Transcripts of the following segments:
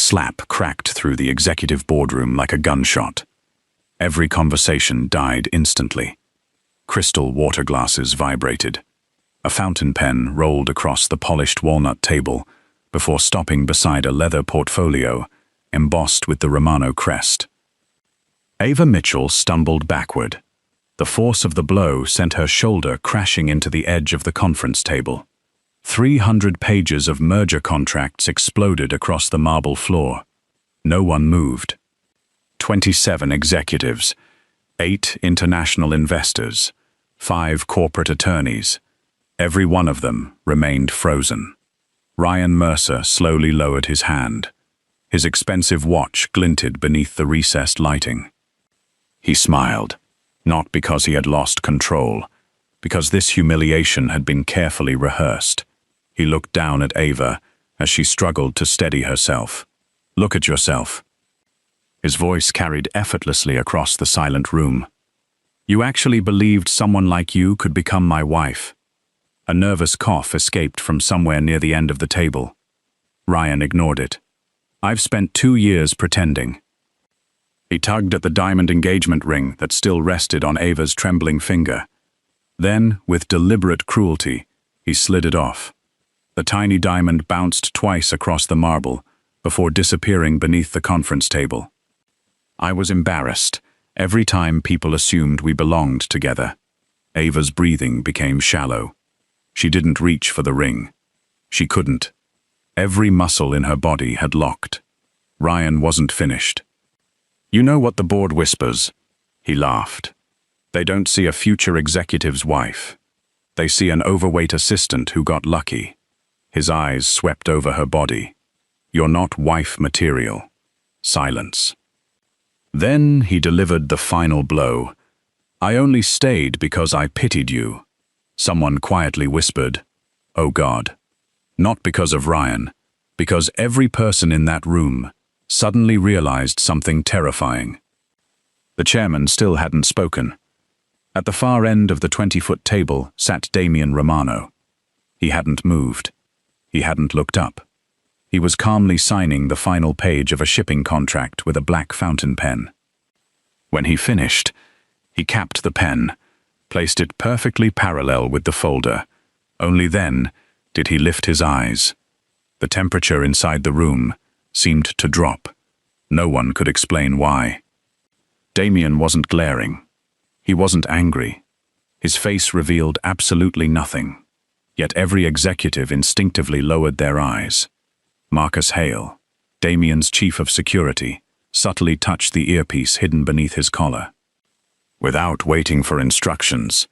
slap cracked through the executive boardroom like a gunshot. Every conversation died instantly. Crystal water glasses vibrated. A fountain pen rolled across the polished walnut table before stopping beside a leather portfolio embossed with the Romano crest. Ava Mitchell stumbled backward. The force of the blow sent her shoulder crashing into the edge of the conference table. 300 pages of merger contracts exploded across the marble floor. No one moved. 27 executives, 8 international investors, 5 corporate attorneys. Every one of them remained frozen. Ryan Mercer slowly lowered his hand. His expensive watch glinted beneath the recessed lighting. He smiled, not because he had lost control, because this humiliation had been carefully rehearsed. He looked down at Ava as she struggled to steady herself. "Look at yourself." His voice carried effortlessly across the silent room. "You actually believed someone like you could become my wife." A nervous cough escaped from somewhere near the end of the table. Ryan ignored it. "I've spent 2 years pretending." He tugged at the diamond engagement ring that still rested on Ava's trembling finger. Then, with deliberate cruelty, he slid it off. The tiny diamond bounced twice across the marble before disappearing beneath the conference table. I was embarrassed every time people assumed we belonged together. Ava's breathing became shallow. She didn't reach for the ring. She couldn't. Every muscle in her body had locked. Ryan wasn't finished. "You know what the board whispers?" He laughed. "They don't see a future executive's wife. They see an overweight assistant who got lucky." His eyes swept over her body. "You're not wife material." Silence. Then he delivered the final blow. "I only stayed because I pitied you." Someone quietly whispered, "Oh God." Not because of Ryan, because every person in that room suddenly realized something terrifying. The chairman still hadn't spoken. At the far end of the 20-foot table sat Damian Romano. He hadn't moved. He hadn't looked up. He was calmly signing the final page of a shipping contract with a black fountain pen. When he finished, he capped the pen, placed it perfectly parallel with the folder. Only then did he lift his eyes. The temperature inside the room seemed to drop. No one could explain why. Damian wasn't glaring. He wasn't angry. His face revealed absolutely nothing. Yet every executive instinctively lowered their eyes. Marcus Hale, Damian's chief of security, subtly touched the earpiece hidden beneath his collar. Without waiting for instructions,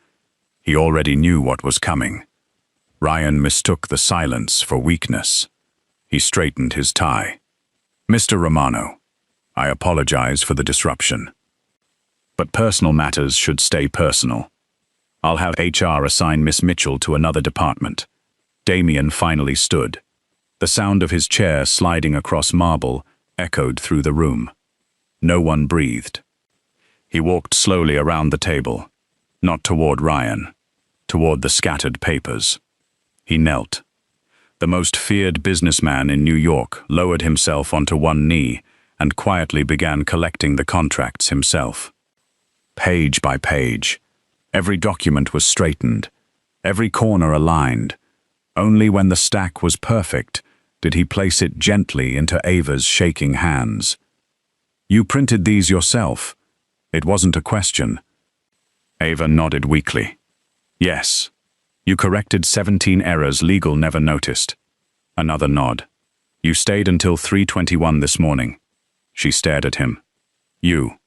he already knew what was coming. Ryan mistook the silence for weakness. He straightened his tie. "Mr. Romano, I apologize for the disruption. But personal matters should stay personal. I'll have HR assign Miss Mitchell to another department." Damian finally stood. The sound of his chair sliding across marble echoed through the room. No one breathed. He walked slowly around the table, not toward Ryan, toward the scattered papers. He knelt. The most feared businessman in New York lowered himself onto one knee and quietly began collecting the contracts himself. Page by page, every document was straightened, every corner aligned. Only when the stack was perfect did he place it gently into Ava's shaking hands. "You printed these yourself?" It wasn't a question. Ava nodded weakly. "Yes. You corrected 17 errors legal never noticed." Another nod. "You stayed until 3:21 this morning." She stared at him. "You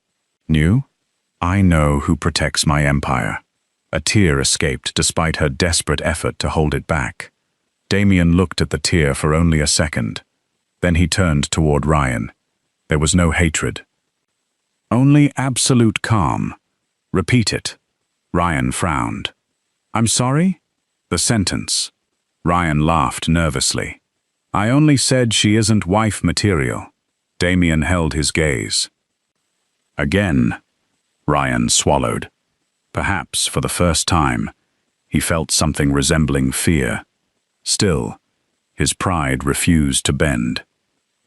knew?" "I know who protects my empire." A tear escaped despite her desperate effort to hold it back. Damian looked at the tear for only a second. Then he turned toward Ryan. There was no hatred. Only absolute calm. "Repeat it." Ryan frowned. "I'm sorry?" "The sentence." Ryan laughed nervously. "I only said she isn't wife material." Damian held his gaze. "Again." Ryan swallowed. Perhaps for the first time, he felt something resembling fear. Still, his pride refused to bend.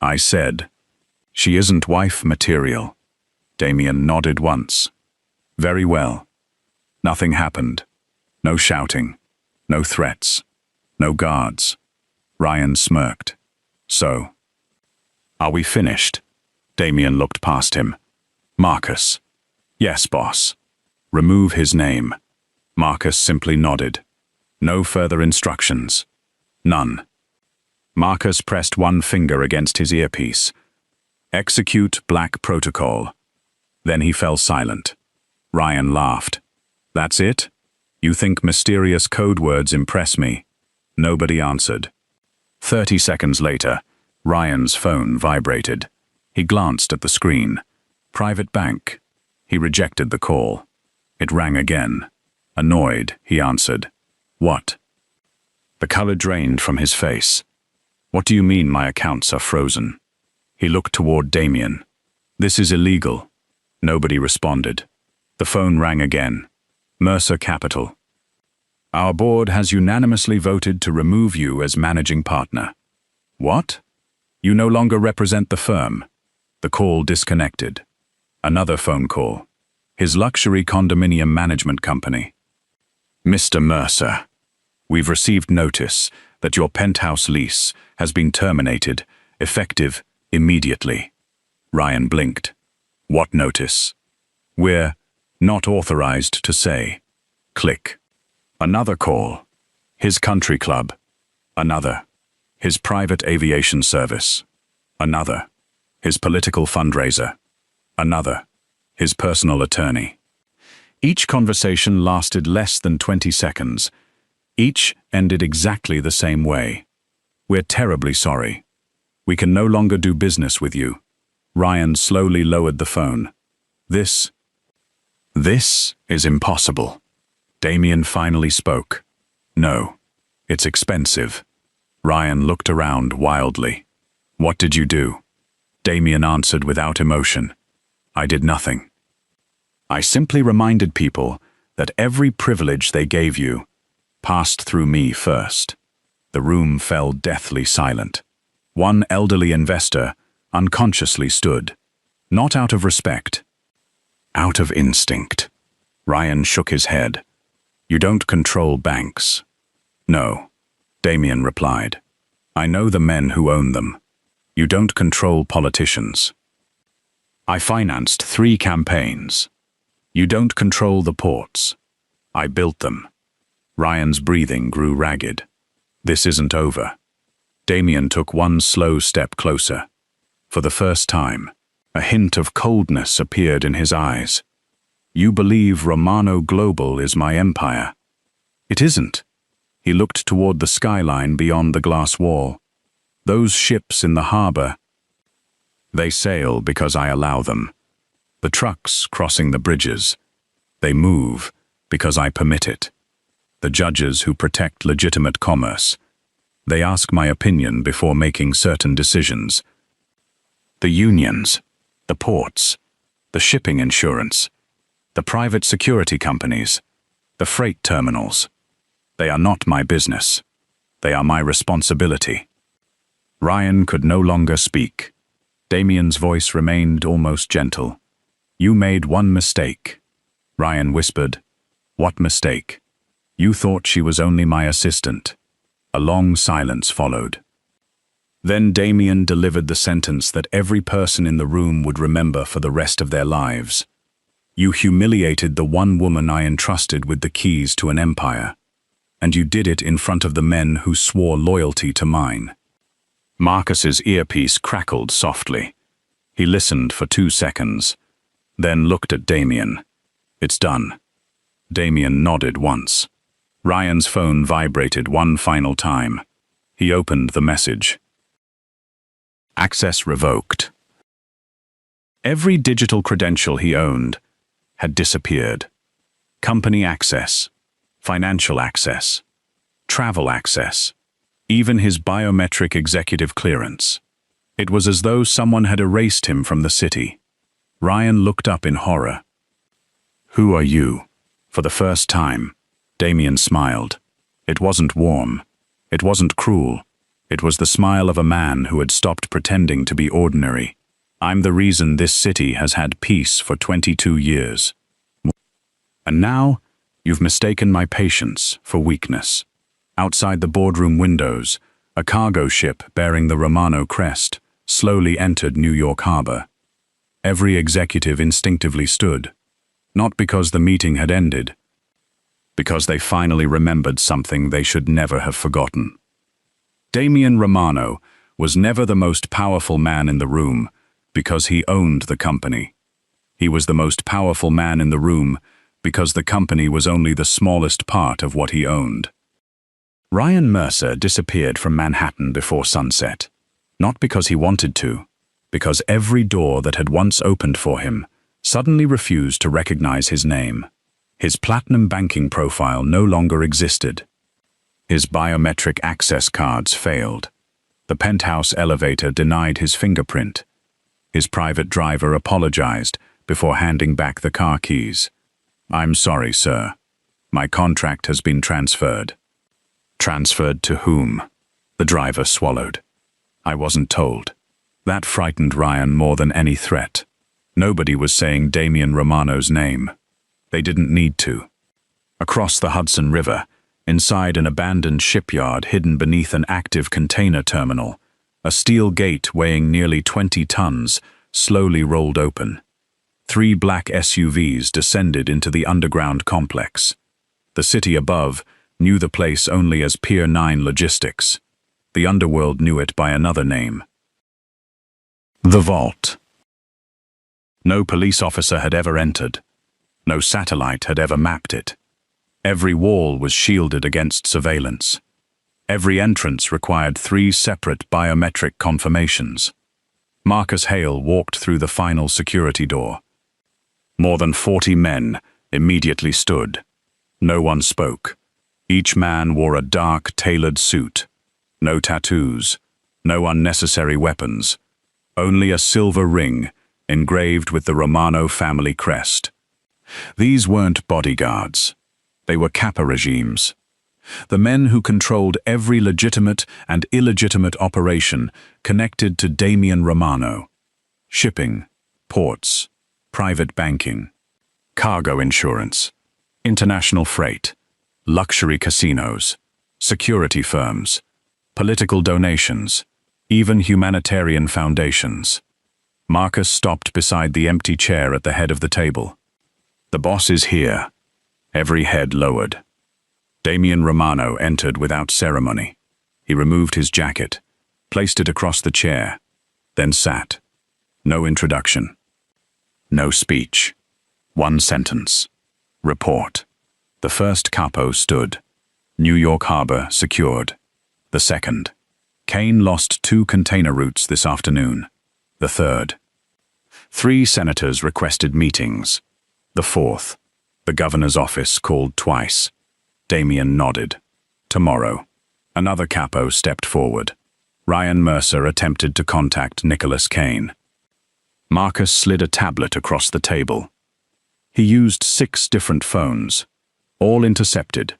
I said, "She isn't wife material." Damien nodded once. "Very well." Nothing happened. No shouting. No threats. No guards. Ryan smirked. "So, are we finished?" Damien looked past him. "Marcus." "Yes, boss." "Remove his name." Marcus simply nodded. "No further instructions." "None." Marcus pressed one finger against his earpiece. "Execute Black Protocol." Then he fell silent. Ryan laughed. "That's it? You think mysterious code words impress me?" Nobody answered. 30 seconds later, Ryan's phone vibrated. He glanced at the screen. Private bank. He rejected the call. It rang again. Annoyed, he answered. "What?" The color drained from his face. "What do you mean my accounts are frozen?" He looked toward Damien. "This is illegal." Nobody responded. The phone rang again. Mercer Capital. "Our board has unanimously voted to remove you as managing partner." "What?" "You no longer represent the firm." The call disconnected. Another phone call. His luxury condominium management company. "Mr. Mercer, we've received notice that your penthouse lease has been terminated, effective immediately." Ryan blinked. "What notice?" "We're not authorized to say." Click. Another call. His country club. Another. His private aviation service. Another. His political fundraiser. Another. His personal attorney. Each conversation lasted less than 20 seconds. Each ended exactly the same way. "We're terribly sorry. We can no longer do business with you." Ryan slowly lowered the phone. This is impossible." Damien finally spoke. "No, it's expensive." Ryan looked around wildly. "What did you do?" Damien answered without emotion. "I did nothing. I simply reminded people that every privilege they gave you passed through me first." The room fell deathly silent. One elderly investor unconsciously stood, not out of respect, out of instinct. Ryan shook his head. "You don't control banks." "No," Damien replied. "I know the men who own them. You don't control politicians." "I financed 3 campaigns." "You don't control the ports." "I built them." Ryan's breathing grew ragged. "This isn't over." Damien took one slow step closer. For the first time, a hint of coldness appeared in his eyes. "You believe Romano Global is my empire." "It isn't." He looked toward the skyline beyond the glass wall. "Those ships in the harbor, they sail because I allow them. The trucks crossing the bridges, they move because I permit it. The judges who protect legitimate commerce, they ask my opinion before making certain decisions. The unions, the ports, the shipping insurance, the private security companies, the freight terminals, they are not my business. They are my responsibility." Ryan could no longer speak. Damien's voice remained almost gentle. "You made one mistake." Ryan whispered. "What mistake?" "You thought she was only my assistant." A long silence followed. Then Damien delivered the sentence that every person in the room would remember for the rest of their lives. "You humiliated the one woman I entrusted with the keys to an empire, and you did it in front of the men who swore loyalty to mine." Marcus's earpiece crackled softly. He listened for 2 seconds, then looked at Damien. "It's done." Damien nodded once. Ryan's phone vibrated one final time. He opened the message. Access revoked. Every digital credential he owned had disappeared. Company access, financial access, travel access, even his biometric executive clearance. It was as though someone had erased him from the city. Ryan looked up in horror. "Who are you?" For the first time, Damien smiled. It wasn't warm. It wasn't cruel. It was the smile of a man who had stopped pretending to be ordinary. I'm the reason this city has had peace for 22 years. And now, you've mistaken my patience for weakness. Outside the boardroom windows, a cargo ship bearing the Romano crest slowly entered New York Harbor. Every executive instinctively stood, not because the meeting had ended, because they finally remembered something they should never have forgotten. Damian Romano was never the most powerful man in the room because he owned the company. He was the most powerful man in the room because the company was only the smallest part of what he owned. Ryan Mercer disappeared from Manhattan before sunset, not because he wanted to, because every door that had once opened for him suddenly refused to recognize his name. His platinum banking profile no longer existed. His biometric access cards failed. The penthouse elevator denied his fingerprint. His private driver apologized before handing back the car keys. "I'm sorry, sir. My contract has been transferred." Transferred to whom? The driver swallowed. "I wasn't told." That frightened Ryan more than any threat. Nobody was saying Damian Romano's name. They didn't need to. Across the Hudson River, inside an abandoned shipyard hidden beneath an active container terminal, a steel gate weighing nearly 20 tons slowly rolled open. 3 black SUVs descended into the underground complex. The city above knew the place only as Pier 9 Logistics. The underworld knew it by another name. The Vault. No police officer had ever entered. No satellite had ever mapped it. Every wall was shielded against surveillance. Every entrance required 3 separate biometric confirmations. Marcus Hale walked through the final security door. More than 40 men immediately stood. No one spoke. Each man wore a dark, tailored suit. No tattoos, no unnecessary weapons. Only a silver ring engraved with the Romano family crest. These weren't bodyguards. They were Kappa regimes. The men who controlled every legitimate and illegitimate operation connected to Damian Romano. Shipping, ports, private banking, cargo insurance, international freight, luxury casinos, security firms, political donations, even humanitarian foundations. Marcus stopped beside the empty chair at the head of the table. "The boss is here." Every head lowered. Damian Romano entered without ceremony. He removed his jacket, placed it across the chair, then sat. No introduction. No speech. 1 sentence. Report. The first capo stood. New York Harbor secured. The second. Kane lost 2 container routes this afternoon. The third. 3 senators requested meetings. The fourth. The governor's office called twice. Damian nodded. Tomorrow. Another capo stepped forward. Ryan Mercer attempted to contact Nicholas Kane. Marcus slid a tablet across the table. He used 6 different phones. All intercepted.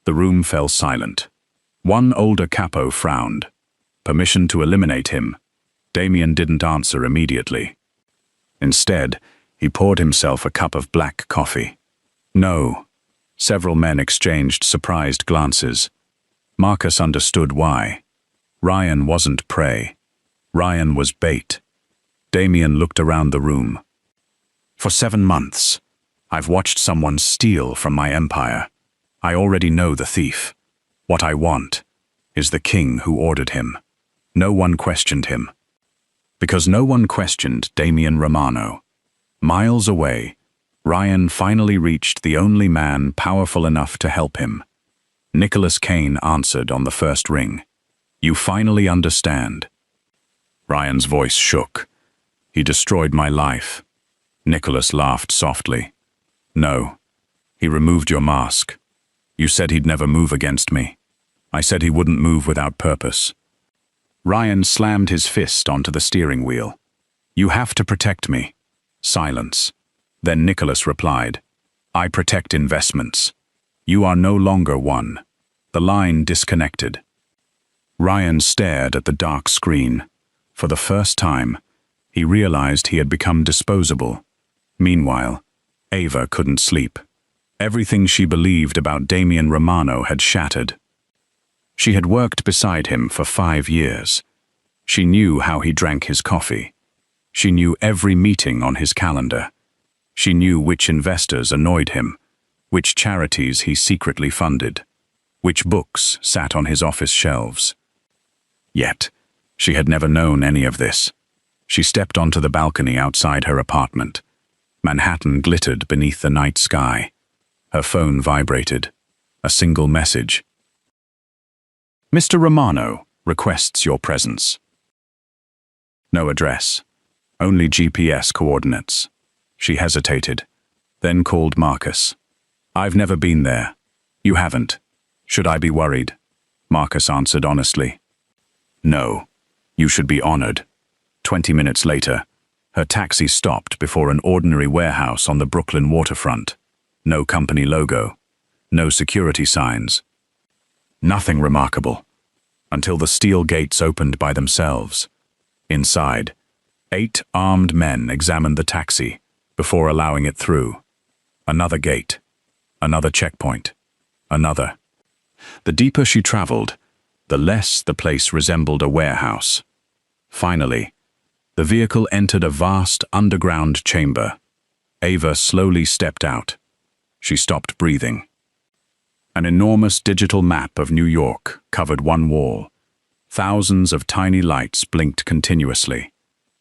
The room fell silent. One older capo frowned. Permission to eliminate him. Damian didn't answer immediately. Instead, he poured himself a cup of black coffee. No. Several men exchanged surprised glances. Marcus understood why. Ryan wasn't prey. Ryan was bait. Damian looked around the room. "For 7 months, I've watched someone steal from my empire. I already know the thief. What I want is the king who ordered him." No one questioned him. Because no one questioned Damian Romano. Miles away, Ryan finally reached the only man powerful enough to help him. Nicholas Kane answered on the first ring. "You finally understand." Ryan's voice shook. "He destroyed my life." Nicholas laughed softly. "No. He removed your mask. You said he'd never move against me. I said he wouldn't move without purpose." Ryan slammed his fist onto the steering wheel. "You have to protect me." Silence. Then Nicholas replied, "I protect investments. You are no longer one." The line disconnected. Ryan stared at the dark screen. For the first time, he realized he had become disposable. Meanwhile, Ava couldn't sleep. Everything she believed about Damian Romano had shattered. She had worked beside him for 5 years. She knew how he drank his coffee. She knew every meeting on his calendar. She knew which investors annoyed him, which charities he secretly funded, which books sat on his office shelves. Yet, she had never known any of this. She stepped onto the balcony outside her apartment. Manhattan glittered beneath the night sky. Her phone vibrated. A single message. "Mr. Romano requests your presence." No address. Only GPS coordinates. She hesitated, then called Marcus. "I've never been there." "You haven't. Should I be worried?" Marcus answered honestly. "No. You should be honored." 20 minutes later, her taxi stopped before an ordinary warehouse on the Brooklyn waterfront. No company logo. No security signs. Nothing remarkable. Until the steel gates opened by themselves. Inside, 8 armed men examined the taxi before allowing it through. Another gate. Another checkpoint. Another. The deeper she traveled, the less the place resembled a warehouse. Finally, the vehicle entered a vast underground chamber. Ava slowly stepped out. She stopped breathing. An enormous digital map of New York covered one wall. Thousands of tiny lights blinked continuously.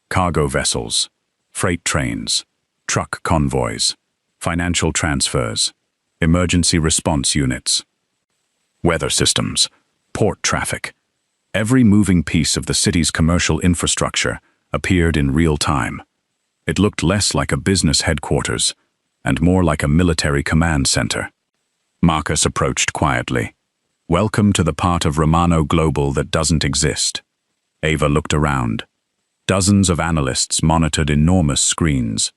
Cargo vessels, freight trains, truck convoys, financial transfers, emergency response units, weather systems, port traffic. Every moving piece of the city's commercial infrastructure appeared in real time. It looked less like a business headquarters and more like a military command center. Marcus approached quietly. "Welcome to the part of Romano Global that doesn't exist." Ava looked around. Dozens of analysts monitored enormous screens.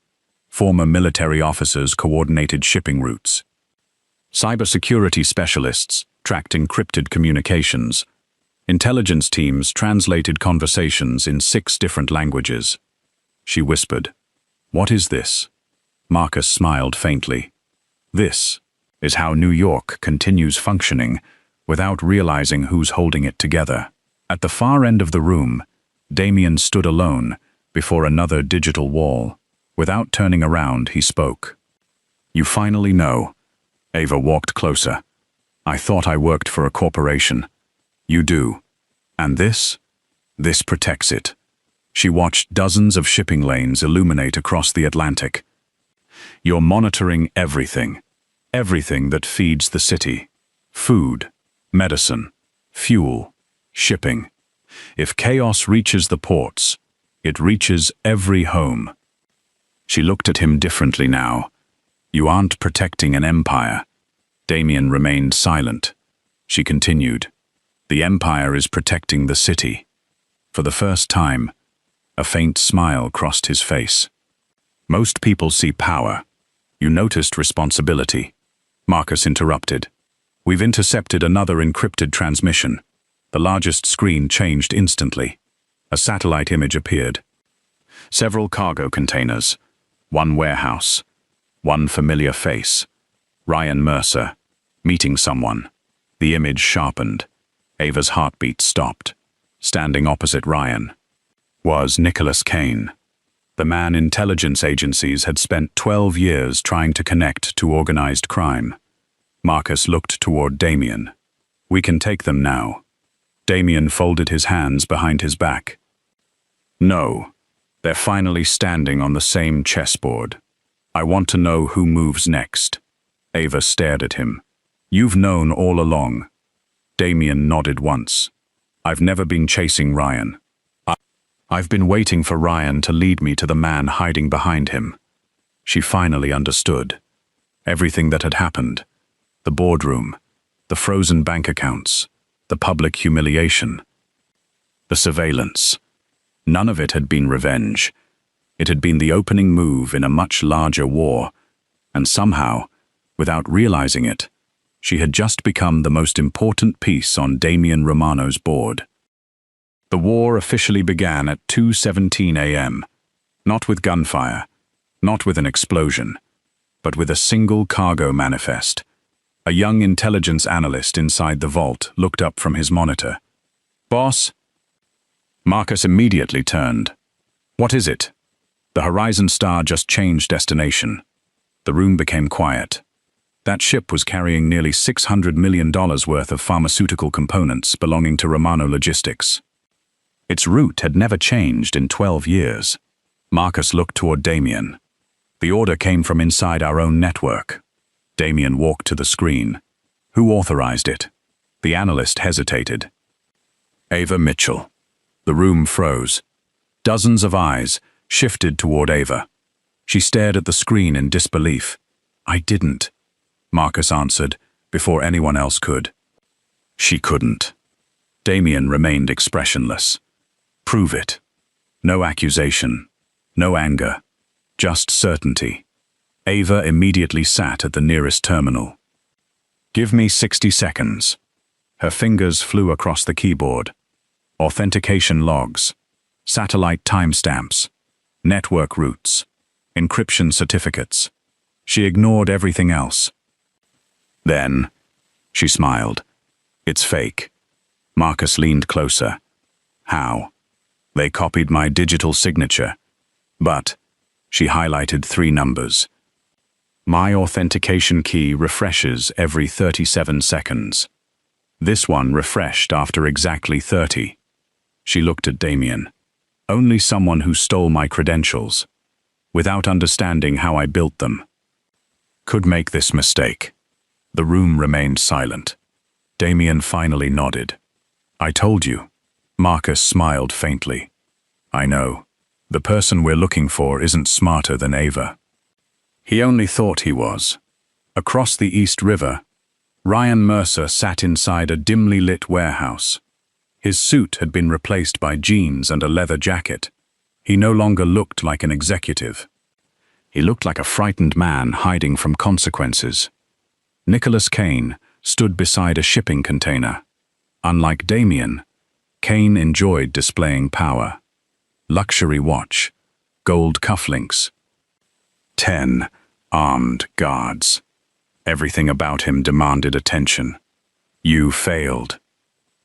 Former military officers coordinated shipping routes. Cybersecurity specialists tracked encrypted communications. Intelligence teams translated conversations in 6 different languages. She whispered, "What is this?" Marcus smiled faintly. "This is how New York continues functioning without realizing who's holding it together." At the far end of the room, Damian stood alone before another digital wall. Without turning around, he spoke. "You finally know." Ava walked closer. "I thought I worked for a corporation." "You do. And this? This protects it." She watched dozens of shipping lanes illuminate across the Atlantic. "You're monitoring everything. Everything that feeds the city. Food, medicine, fuel, shipping. If chaos reaches the ports, it reaches every home." She looked at him differently now. "You aren't protecting an empire." Damian remained silent. She continued, "The empire is protecting the city." For the first time, a faint smile crossed his face. "Most people see power. You noticed responsibility." Marcus interrupted. "We've intercepted another encrypted transmission." The largest screen changed instantly. A satellite image appeared. Several cargo containers. One warehouse. One familiar face. Ryan Mercer. Meeting someone. The image sharpened. Ava's heartbeat stopped. Standing opposite Ryan was Nicholas Kane. The man intelligence agencies had spent 12 years trying to connect to organized crime. Marcus looked toward Damian. "We can take them now." Damian folded his hands behind his back. "No, they're finally standing on the same chessboard. I want to know who moves next." Ava stared at him. "You've known all along." Damian nodded once. "I've never been chasing Ryan. I've been waiting for Ryan to lead me to the man hiding behind him." She finally understood. Everything that had happened. The boardroom, the frozen bank accounts, the public humiliation, the surveillance. None of it had been revenge. It had been the opening move in a much larger war, and somehow, without realizing it, she had just become the most important piece on Damian Romano's board. The war officially began at 2:17 a.m., not with gunfire, not with an explosion, but with a single cargo manifest. A young intelligence analyst inside the vault looked up from his monitor. "Boss?" Marcus immediately turned. "What is it?" The Horizon Star just changed destination. The room became quiet. That ship was carrying nearly $600 million worth of pharmaceutical components belonging to Romano Logistics. Its route had never changed in 12 years. Marcus looked toward Damien. The order came from inside our own network. Damien walked to the screen. Who authorized it? The analyst hesitated. Ava Mitchell. The room froze. Dozens of eyes shifted toward Ava. She stared at the screen in disbelief. "I didn't," Marcus answered, before anyone else could. She couldn't. Damien remained expressionless. "Prove it." No accusation, no anger, just certainty. Ava immediately sat at the nearest terminal. "Give me 60 seconds. Her fingers flew across the keyboard. Authentication logs, satellite timestamps, network routes, encryption certificates. She ignored everything else. Then, she smiled. "It's fake." Marcus leaned closer. "How?" "They copied my digital signature. But," she highlighted 3 numbers. "My authentication key refreshes every 37 seconds. This one refreshed after exactly 30. She looked at Damien. "Only someone who stole my credentials, without understanding how I built them, could make this mistake." The room remained silent. Damien finally nodded. "I told you." Marcus smiled faintly. "I know. The person we're looking for isn't smarter than Ava." He only thought he was. Across the East River, Ryan Mercer sat inside a dimly lit warehouse. His suit had been replaced by jeans and a leather jacket. He no longer looked like an executive. He looked like a frightened man hiding from consequences. Nicholas Kane stood beside a shipping container. Unlike Damien, Kane enjoyed displaying power. Luxury watch, gold cufflinks, 10 armed guards. Everything about him demanded attention. "You failed."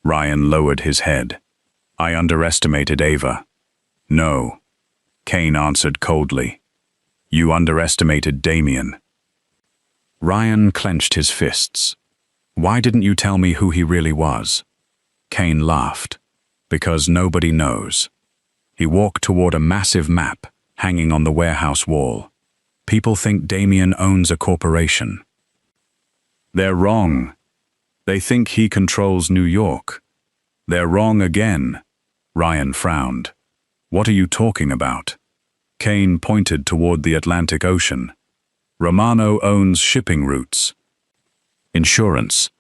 Ryan lowered his head. "I underestimated Ava." "No," Kane answered coldly. "You underestimated Damien." Ryan clenched his fists. "Why didn't you tell me who he really was?" Kane laughed. "Because nobody knows." He walked toward a massive map hanging on the warehouse wall. "People think Damien owns a corporation." "They're wrong. They think he controls New York." "They're wrong again." Ryan frowned. "What are you talking about?" Kane pointed toward the Atlantic Ocean. "Romano owns shipping routes, insurance,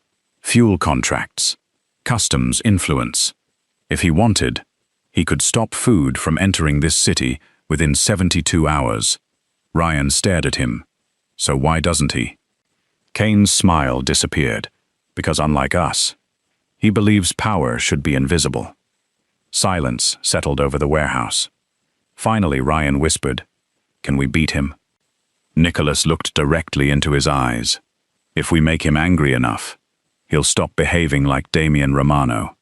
fuel contracts, customs influence. If he wanted, he could stop food from entering this city within 72 hours. Ryan stared at him. "So why doesn't he?" Kane's smile disappeared, because unlike us, he believes power should be invisible. Silence settled over the warehouse. Finally, Ryan whispered, "Can we beat him?" Nicholas looked directly into his eyes. "If we make him angry enough, he'll stop behaving like Damien Romano.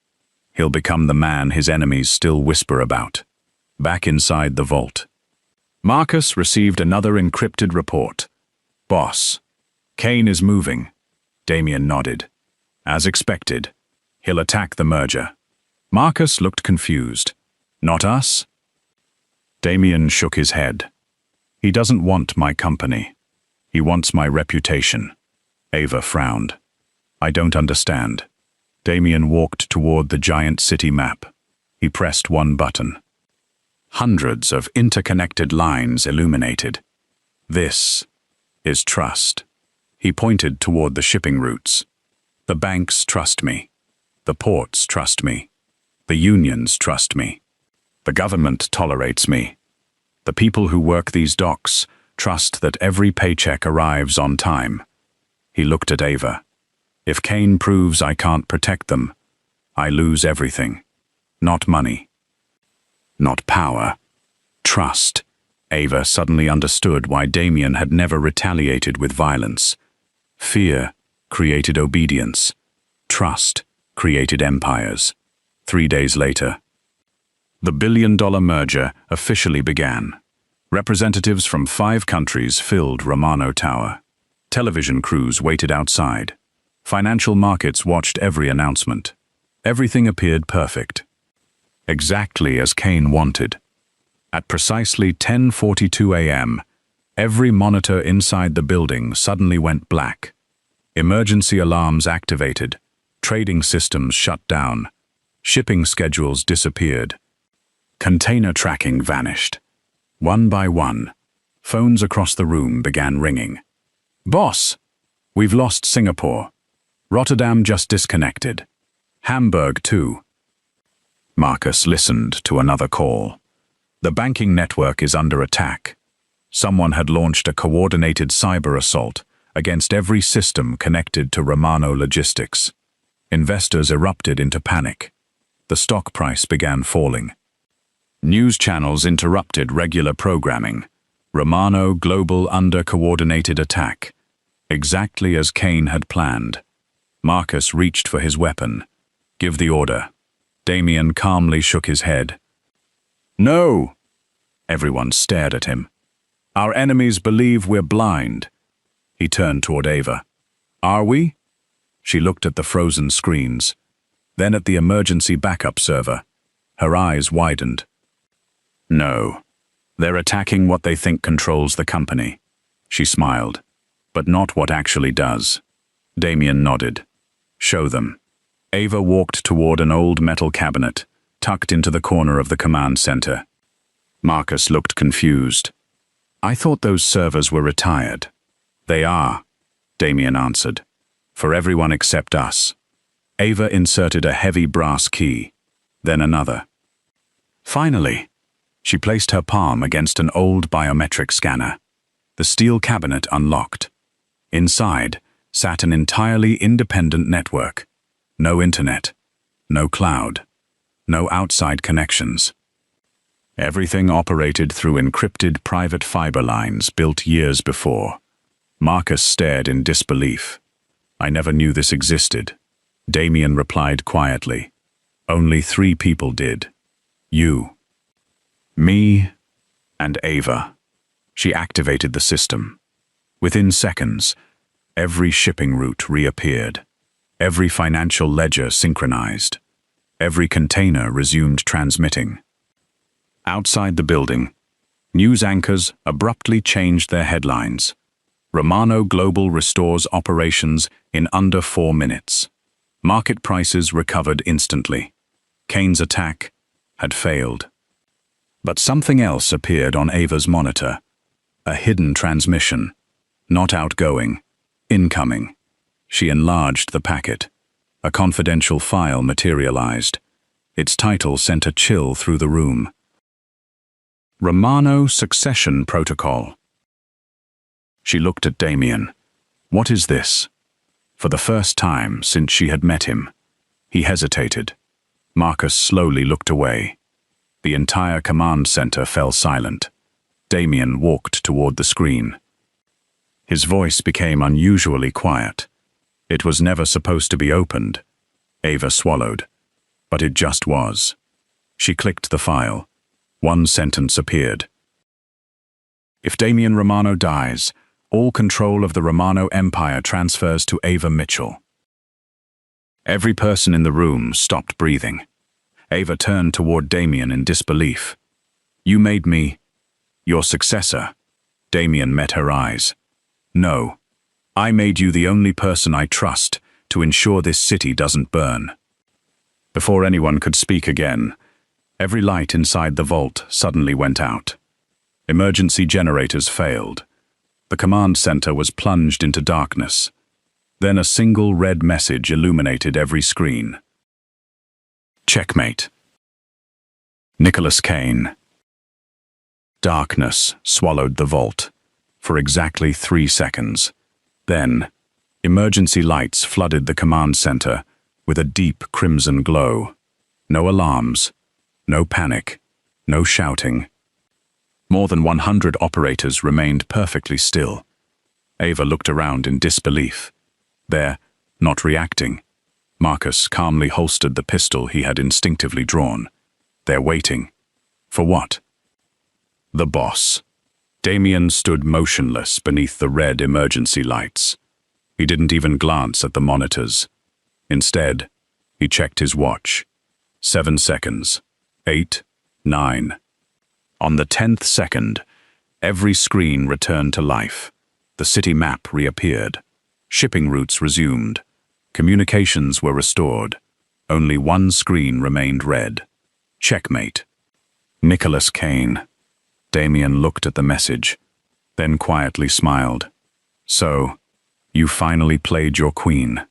He'll become the man his enemies still whisper about." Back inside the vault, Marcus received another encrypted report. "Boss, Kane is moving." Damien nodded. "As expected. He'll attack the merger." Marcus looked confused. "Not us?" Damien shook his head. "He doesn't want my company. He wants my reputation." Ava frowned. "I don't understand." Damien walked toward the giant city map. He pressed one button. Hundreds of interconnected lines illuminated. "This is trust." He pointed toward the shipping routes. "The banks trust me. The ports trust me. The unions trust me. The government tolerates me. The people who work these docks trust that every paycheck arrives on time." He looked at Ava. "If Kane proves I can't protect them, I lose everything." Not money. Not power. Trust. Ava suddenly understood why Damien had never retaliated with violence. Fear created obedience. Trust created empires. 3 days later, the billion-dollar merger officially began. Representatives from 5 countries filled Romano Tower. Television crews waited outside. Financial markets watched every announcement. Everything appeared perfect. Exactly as Kane wanted. At precisely 10:42 a.m., every monitor inside the building suddenly went black. Emergency alarms activated. Trading systems shut down. Shipping schedules disappeared. Container tracking vanished. One by one, phones across the room began ringing. "Boss, we've lost Singapore. Rotterdam just disconnected. Hamburg too." Marcus listened to another call. The banking network is under attack. Someone had launched a coordinated cyber assault against every system connected to Romano Logistics. Investors erupted into panic. The stock price began falling. News channels interrupted regular programming. Romano Global under coordinated attack. Exactly as Kane had planned. Marcus reached for his weapon. "Give the order." Damien calmly shook his head. "No!" Everyone stared at him. "Our enemies believe we're blind." He turned toward Ava. "Are we?" She looked at the frozen screens, then at the emergency backup server. Her eyes widened. "No. They're attacking what they think controls the company." She smiled. "But not what actually does." Damien nodded. "Show them." Ava walked toward an old metal cabinet, tucked into the corner of the command center. Marcus looked confused. "I thought those servers were retired." "They are," Damien answered. "For everyone except us." Ava inserted a heavy brass key, then another. Finally, she placed her palm against an old biometric scanner. The steel cabinet unlocked. Inside sat an entirely independent network. No internet, no cloud, no outside connections. Everything operated through encrypted private fiber lines built years before. Marcus stared in disbelief. "I never knew this existed." Damien replied quietly. "Only 3 people did. You, me, and Ava." She activated the system. Within seconds, every shipping route reappeared. Every financial ledger synchronized. Every container resumed transmitting. Outside the building, news anchors abruptly changed their headlines. Romano Global restores operations in under 4 minutes. Market prices recovered instantly. Kane's attack had failed. But something else appeared on Ava's monitor. A hidden transmission. Not outgoing, incoming. She enlarged the packet. A confidential file materialized. Its title sent a chill through the room. Romano Succession Protocol. She looked at Damien. "What is this?" For the first time since she had met him, he hesitated. Marcus slowly looked away. The entire command center fell silent. Damien walked toward the screen. His voice became unusually quiet. It was never supposed to be opened. Ava swallowed. But it just was. She clicked the file. One sentence appeared. "If Damien Romano dies, all control of the Romano Empire transfers to Ava Mitchell." Every person in the room stopped breathing. Ava turned toward Damien in disbelief. "You made me your successor." Damien met her eyes. "No, I made you the only person I trust to ensure this city doesn't burn." Before anyone could speak again, every light inside the vault suddenly went out. Emergency generators failed. The command center was plunged into darkness. Then a single red message illuminated every screen. "Checkmate. Nicholas Kane." Darkness swallowed the vault for exactly 3 seconds. Then, emergency lights flooded the command center with a deep crimson glow. No alarms, no panic, no shouting. More than 100 operators remained perfectly still. Ava looked around in disbelief. There, not reacting, Marcus calmly holstered the pistol he had instinctively drawn. They're waiting. For what? The boss. Damien stood motionless beneath the red emergency lights. He didn't even glance at the monitors. Instead, he checked his watch. 7 seconds. 8, 9. On the 10th second, every screen returned to life. The city map reappeared. Shipping routes resumed. Communications were restored. Only one screen remained red. Checkmate. Nicholas Kane. Damien looked at the message, then quietly smiled. So, you finally played your queen.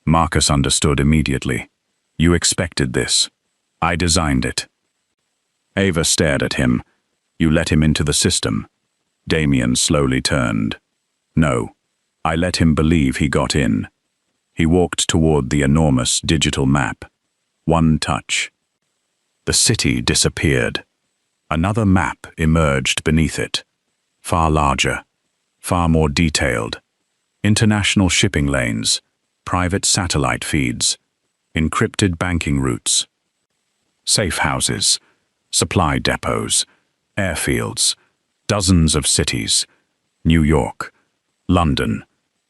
Marcus understood immediately. You expected this. I designed it. Ava stared at him. You let him into the system. Damien slowly turned. No, I let him believe he got in. He walked toward the enormous digital map. One touch. The city disappeared. Another map emerged beneath it. Far larger, far more detailed. International shipping lanes, private satellite feeds, encrypted banking routes, safe houses, supply depots, airfields, dozens of cities, New York, London,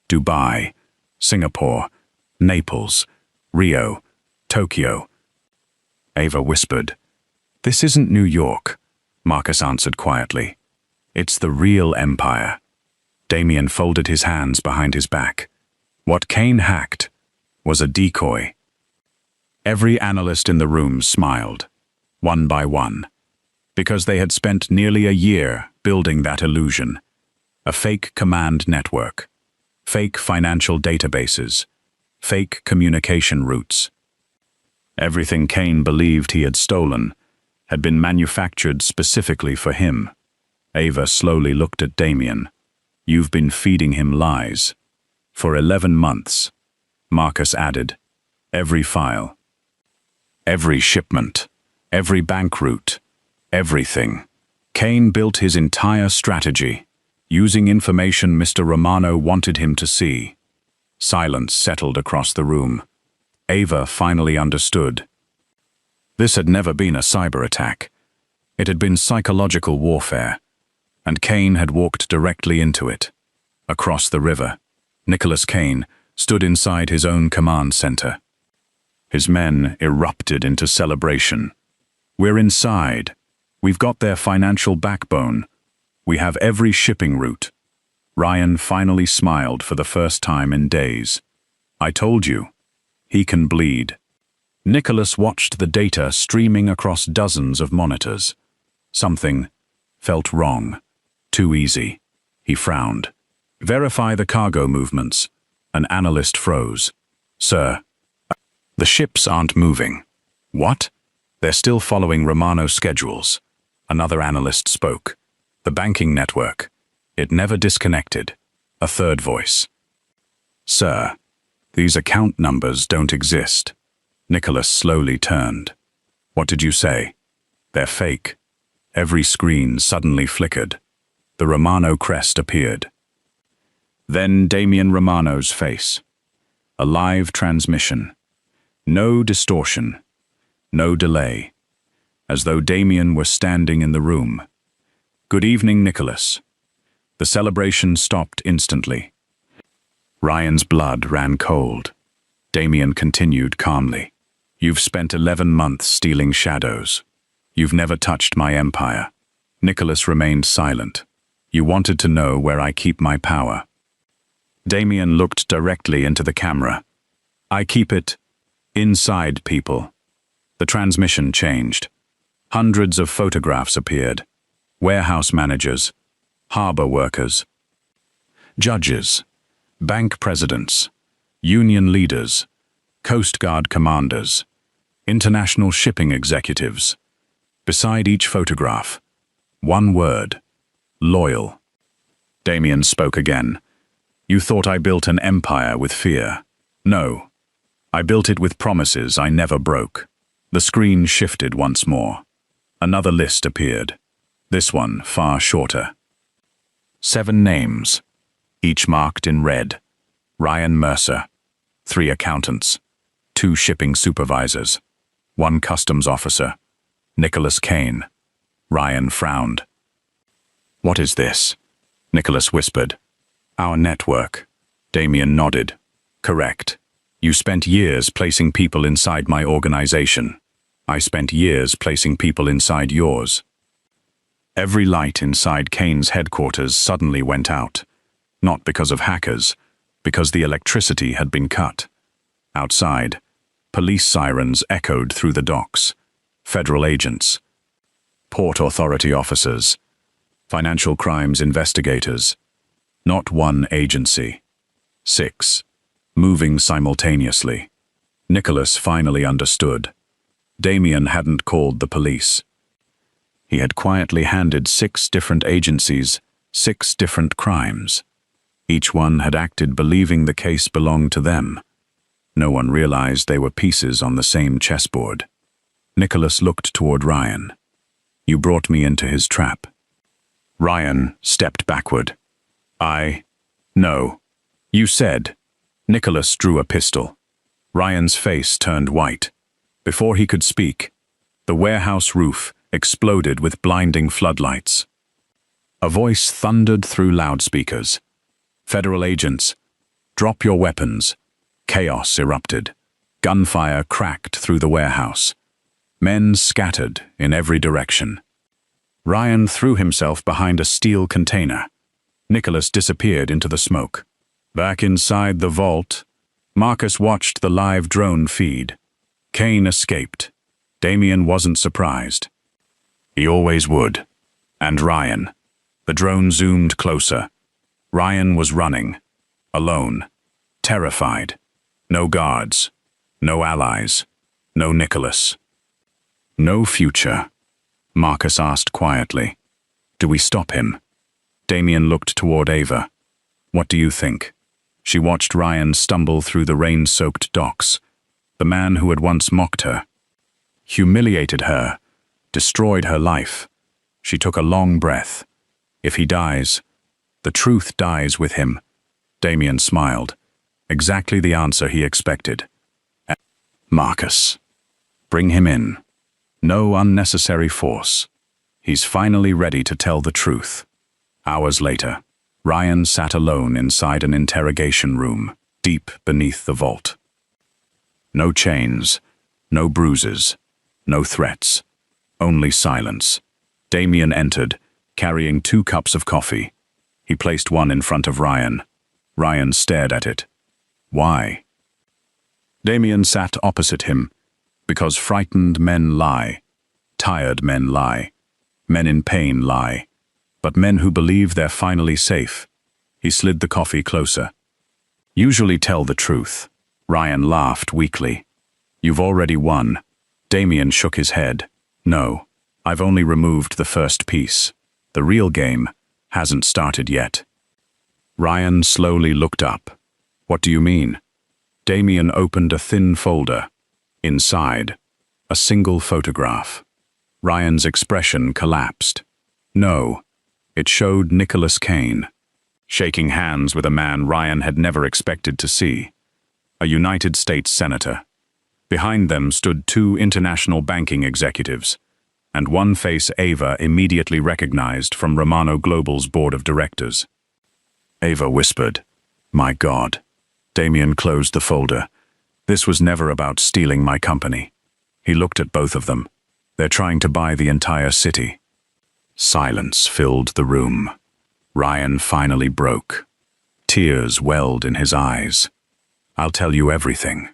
Dubai, Singapore, Naples, Rio, Tokyo. Ava whispered, "This isn't New York," Marcus answered quietly. "It's the real empire." Damien folded his hands behind his back. What Kane hacked was a decoy. Every analyst in the room smiled, one by one, because they had spent nearly a year building that illusion. A fake command network, fake financial databases, fake communication routes. Everything Kane believed he had stolen had been manufactured specifically for him. Ava slowly looked at Damien. "You've been feeding him lies." "For 11 months, Marcus added. "Every file, every shipment, every bank route, everything." Kane built his entire strategy, using information Mr. Romano wanted him to see. Silence settled across the room. Ava finally understood. This had never been a cyber attack. It had been psychological warfare, and Kane had walked directly into it. Across the river, Nicholas Kane stood inside his own command center. His men erupted into celebration. "We're inside. We've got their financial backbone. We have every shipping route." Ryan finally smiled for the first time in days. "I told you. He can bleed." Nicholas watched the data streaming across dozens of monitors. Something felt wrong. Too easy. He frowned. "Verify the cargo movements." An analyst froze. "Sir, the ships aren't moving." "What?" "They're still following Romano's schedules." Another analyst spoke. "The banking network. It never disconnected." A third voice. "Sir, these account numbers don't exist." Nicholas slowly turned. "What did you say?" "They're fake." Every screen suddenly flickered. The Romano crest appeared. Then Damien Romano's face. A live transmission. No distortion. No delay. As though Damien were standing in the room. "Good evening, Nicholas." The celebration stopped instantly. Ryan's blood ran cold. Damien continued calmly. "You've spent 11 months stealing shadows. You've never touched my empire." Nicholas remained silent. "You wanted to know where I keep my power." Damien looked directly into the camera. "I keep it inside people." The transmission changed. Hundreds of photographs appeared. Warehouse managers, harbor workers, judges, bank presidents, union leaders, Coast Guard commanders, international shipping executives. Beside each photograph, one word: loyal. Damien spoke again. "You thought I built an empire with fear. No, I built it with promises I never broke. The screen shifted once more. Another list appeared. This one far shorter. 7 names, each marked in red. Ryan Mercer, 3 accountants, 2 shipping supervisors, 1 customs officer, Nicholas Kane. Ryan frowned. "What is this?" Nicholas whispered. "Our network." Damien nodded. "Correct. You spent years placing people inside my organization. I spent years placing people inside yours." Every light inside Kane's headquarters suddenly went out. Not because of hackers, because the electricity had been cut. Outside, police sirens echoed through the docks. Federal agents, port authority officers, financial crimes investigators. Not one agency. 6. Moving simultaneously. Nicholas finally understood. Damien hadn't called the police. He had quietly handed 6 different agencies 6 different crimes. Each one had acted believing the case belonged to them. No one realized they were pieces on the same chessboard. Nicholas looked toward Ryan. "You brought me into his trap." Ryan stepped backward. No. You said." Nicholas drew a pistol. Ryan's face turned white. Before he could speak, the warehouse roof exploded with blinding floodlights. A voice thundered through loudspeakers. "Federal agents, drop your weapons." Chaos erupted. Gunfire cracked through the warehouse. Men scattered in every direction. Ryan threw himself behind a steel container. Nicholas disappeared into the smoke. Back inside the vault, Marcus watched the live drone feed. Kane escaped. Damien wasn't surprised. He always would. And Ryan. The drone zoomed closer. Ryan was running. Alone. Terrified. No guards. No allies. No Nicholas. No future. Marcus asked quietly. "Do we stop him?" Damien looked toward Ava. "What do you think?" She watched Ryan stumble through the rain-soaked docks. The man who had once mocked her, humiliated her, destroyed her life. She took a long breath. If he dies, the truth dies with him. Damien smiled. Exactly the answer he expected. "Marcus. Bring him in. No unnecessary force. He's finally ready to tell the truth." Hours later, Ryan sat alone inside an interrogation room, deep beneath the vault. No chains, no bruises, no threats, only silence. Damien entered, carrying 2 cups of coffee. He placed one in front of Ryan. Ryan stared at it. Why? Damien sat opposite him, because frightened men lie, tired men lie, men in pain lie, but men who believe they're finally safe. He slid the coffee closer. "Usually tell the truth." Ryan laughed weakly. "You've already won." Damien shook his head. "No, I've only removed the first piece. The real game hasn't started yet." Ryan slowly looked up. "What do you mean?" Damien opened a thin folder. Inside, a single photograph. Ryan's expression collapsed. No, it showed Nicholas Kane, shaking hands with a man Ryan had never expected to see. A United States senator. Behind them stood 2 international banking executives, and one face Ava immediately recognized from Romano Global's board of directors. Ava whispered, "My God." Damien closed the folder. This was never about stealing my company. He looked at both of them. They're trying to buy the entire city. Silence filled the room. Ryan finally broke. Tears welled in his eyes. "I'll tell you everything."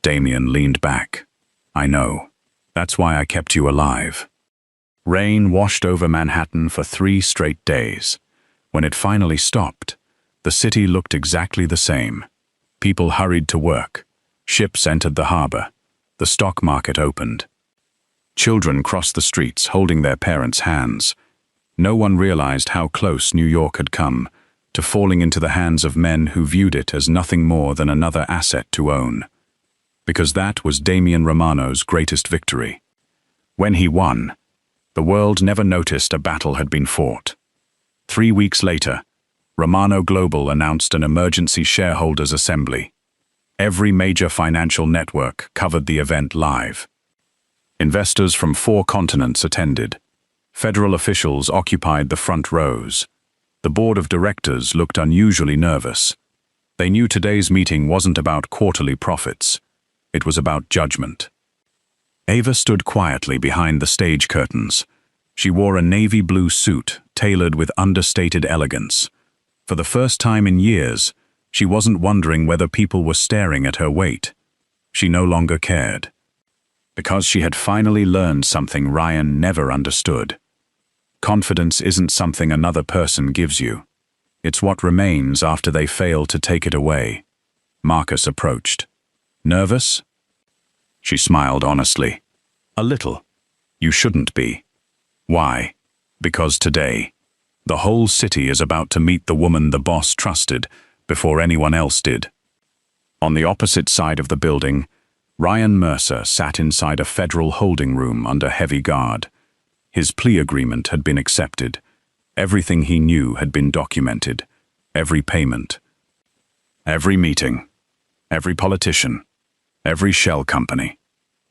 Damien leaned back. "I know. That's why I kept you alive." Rain washed over Manhattan for 3 straight days. When it finally stopped, the city looked exactly the same. People hurried to work. Ships entered the harbor. The stock market opened. Children crossed the streets holding their parents' hands. No one realized how close New York had come to falling into the hands of men who viewed it as nothing more than another asset to own. because that was Damian Romano's greatest victory. When he won, the world never noticed a battle had been fought. 3 weeks later, Romano Global announced an emergency shareholders' assembly. Every major financial network covered the event live. Investors from 4 continents attended. Federal officials occupied the front rows. The board of directors looked unusually nervous. They knew today's meeting wasn't about quarterly profits. It was about judgment. Ava stood quietly behind the stage curtains. She wore a navy blue suit tailored with understated elegance. For the first time in years, she wasn't wondering whether people were staring at her weight. She no longer cared. Because she had finally learned something Ryan never understood. Confidence isn't something another person gives you. It's what remains after they fail to take it away. Marcus approached. Nervous? She smiled honestly. A little. You shouldn't be. Why? Because today, the whole city is about to meet the woman the boss trusted before anyone else did. On the opposite side of the building, Ryan Mercer sat inside a federal holding room under heavy guard. His plea agreement had been accepted. Everything he knew had been documented. Every payment. Every meeting. Every politician. Every shell company.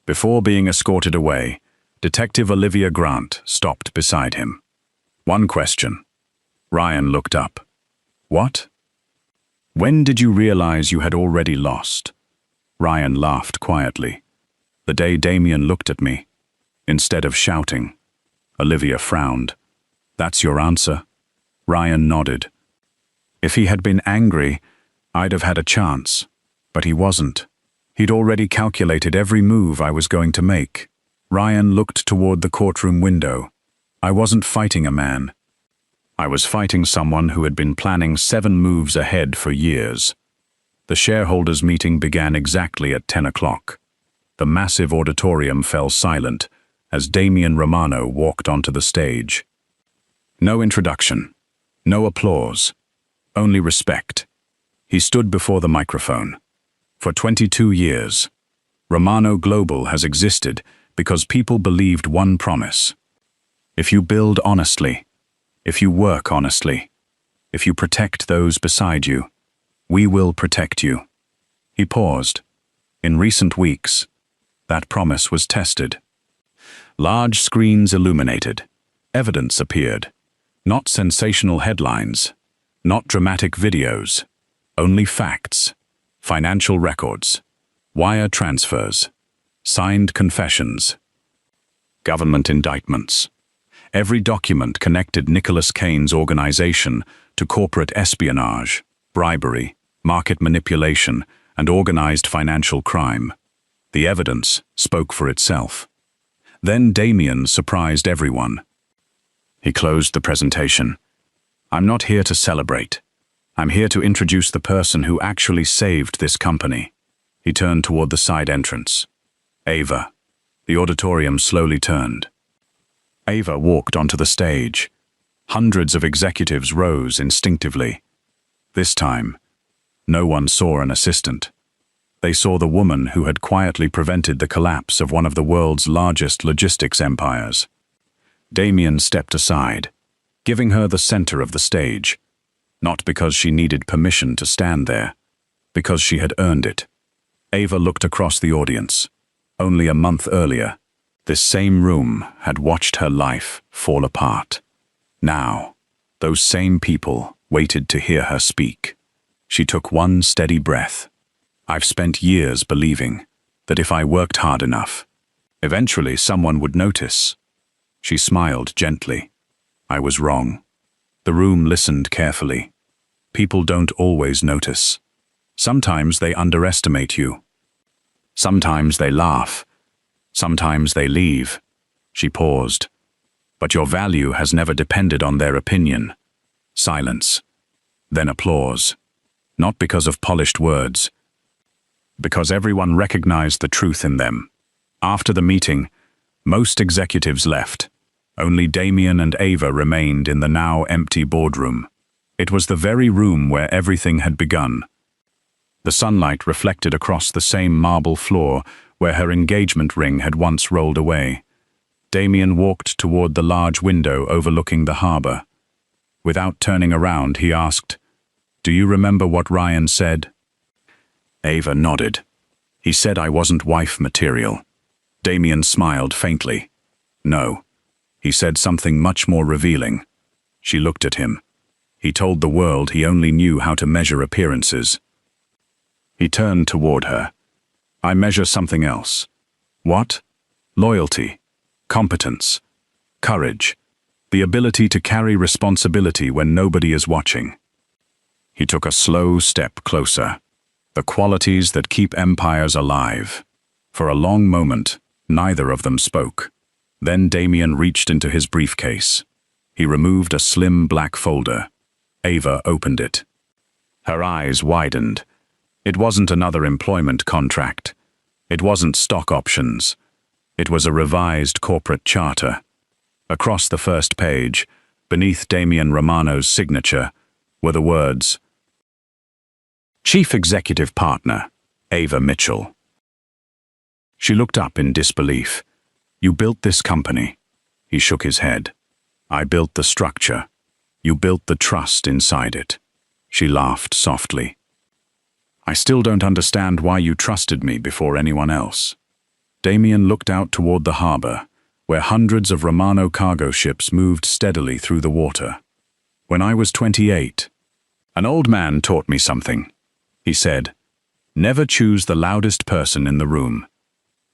Before being escorted away, Detective Olivia Grant stopped beside him. One question. Ryan looked up. What? When did you realize you had already lost? Ryan laughed quietly. The day Damian looked at me. Instead of shouting. Olivia frowned. That's your answer? Ryan nodded. If he had been angry, I'd have had a chance. But he wasn't. He'd already calculated every move I was going to make. Ryan looked toward the courtroom window. I wasn't fighting a man. I was fighting someone who had been planning 7 moves ahead for years. The shareholders' meeting began exactly at 10 o'clock. The massive auditorium fell silent as Damian Romano walked onto the stage. No introduction, no applause, only respect. He stood before the microphone. For 22 years, Romano Global has existed because people believed one promise. If you build honestly, if you work honestly, if you protect those beside you, we will protect you. He paused. In recent weeks, that promise was tested. Large screens illuminated. Evidence appeared. Not sensational headlines, not dramatic videos, only facts, financial records, wire transfers, signed confessions, government indictments. Every document connected Nicholas Kane's organization to corporate espionage, bribery, market manipulation, and organized financial crime. The evidence spoke for itself. Then Damian surprised everyone. He closed the presentation. I'm not here to celebrate. I'm here to introduce the person who actually saved this company. He turned toward the side entrance. Ava. The auditorium slowly turned. Ava walked onto the stage. Hundreds of executives rose instinctively. This time, no one saw an assistant. They saw the woman who had quietly prevented the collapse of one of the world's largest logistics empires. Damian stepped aside, giving her the center of the stage. Not because she needed permission to stand there, because she had earned it. Ava looked across the audience. Only a month earlier, this same room had watched her life fall apart. Now, those same people waited to hear her speak. She took one steady breath. I've spent years believing that if I worked hard enough, eventually someone would notice. She smiled gently. I was wrong. The room listened carefully. People don't always notice. Sometimes they underestimate you. Sometimes they laugh. Sometimes they leave. She paused. But your value has never depended on their opinion. Silence. Then applause. Not because of polished words, because everyone recognized the truth in them. After the meeting, most executives left. Only Damian and Ava remained in the now empty boardroom. It was the very room where everything had begun. The sunlight reflected across the same marble floor where her engagement ring had once rolled away. Damien walked toward the large window overlooking the harbor. Without turning around, he asked, "Do you remember what Ryan said?" Ava nodded. "He said I wasn't wife material." Damien smiled faintly. "No. He said something much more revealing." She looked at him. He told the world he only knew how to measure appearances. He turned toward her. "I measure something else." "What?" "Loyalty, competence, courage, the ability to carry responsibility when nobody is watching." He took a slow step closer. The qualities that keep empires alive. For a long moment, neither of them spoke. Then Damien reached into his briefcase. He removed a slim black folder. Ava opened it. Her eyes widened. It wasn't another employment contract. It wasn't stock options. It was a revised corporate charter. Across the first page, beneath Damien Romano's signature, were the words, "Chief Executive Partner, Ava Mitchell." She looked up in disbelief. "You built this company." He shook his head. "I built the structure. You built the trust inside it." She laughed softly. "I still don't understand why you trusted me before anyone else." Damien looked out toward the harbor, where hundreds of Romano cargo ships moved steadily through the water. "When I was 28, an old man taught me something. He said, 'Never choose the loudest person in the room.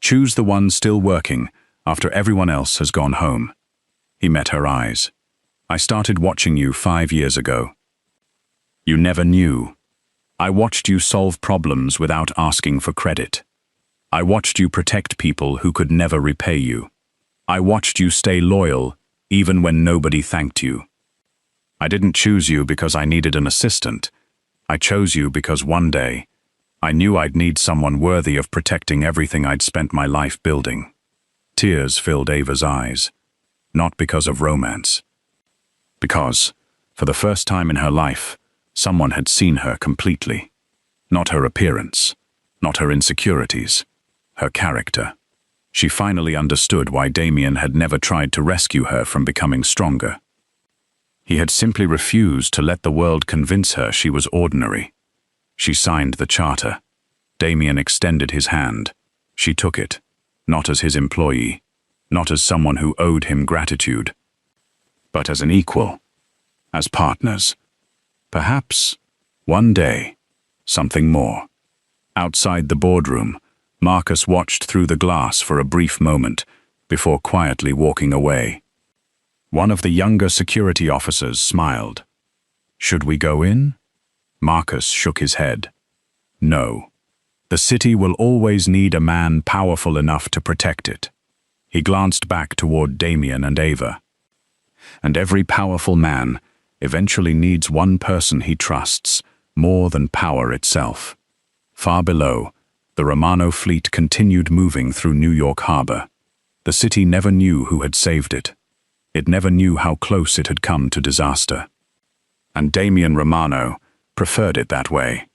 Choose the one still working after everyone else has gone home.'" He met her eyes. "I started watching you 5 years ago. You never knew. I watched you solve problems without asking for credit. I watched you protect people who could never repay you. I watched you stay loyal even when nobody thanked you. I didn't choose you because I needed an assistant. I chose you because one day I knew I'd need someone worthy of protecting everything I'd spent my life building." Tears filled Ava's eyes, not because of romance. Because, for the first time in her life, someone had seen her completely. Not her appearance, not her insecurities, her character. She finally understood why Damien had never tried to rescue her from becoming stronger. He had simply refused to let the world convince her she was ordinary. She signed the charter. Damien extended his hand. She took it, not as his employee, not as someone who owed him gratitude, but as an equal, as partners. Perhaps, one day, something more. Outside the boardroom, Marcus watched through the glass for a brief moment before quietly walking away. One of the younger security officers smiled. "Should we go in?" Marcus shook his head. "No. The city will always need a man powerful enough to protect it." He glanced back toward Damien and Ava. "And every powerful man eventually needs one person he trusts more than power itself." Far below, the Romano fleet continued moving through New York Harbor. The city never knew who had saved it. It never knew how close it had come to disaster. And Damien Romano preferred it that way,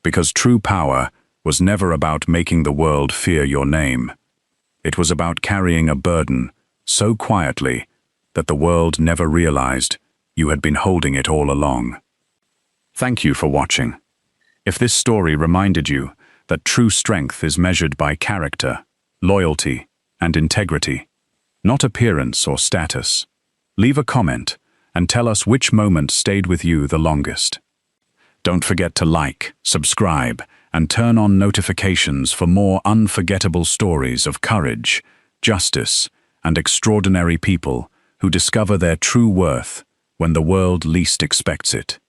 because true power was never about making the world fear your name. It was about carrying a burden so quietly that the world never realized you had been holding it all along. Thank you for watching. If this story reminded you that true strength is measured by character, loyalty, and integrity, not appearance or status, leave a comment and tell us which moment stayed with you the longest. Don't forget to like, subscribe, and turn on notifications for more unforgettable stories of courage, justice, and extraordinary people who discover their true worth when the world least expects it.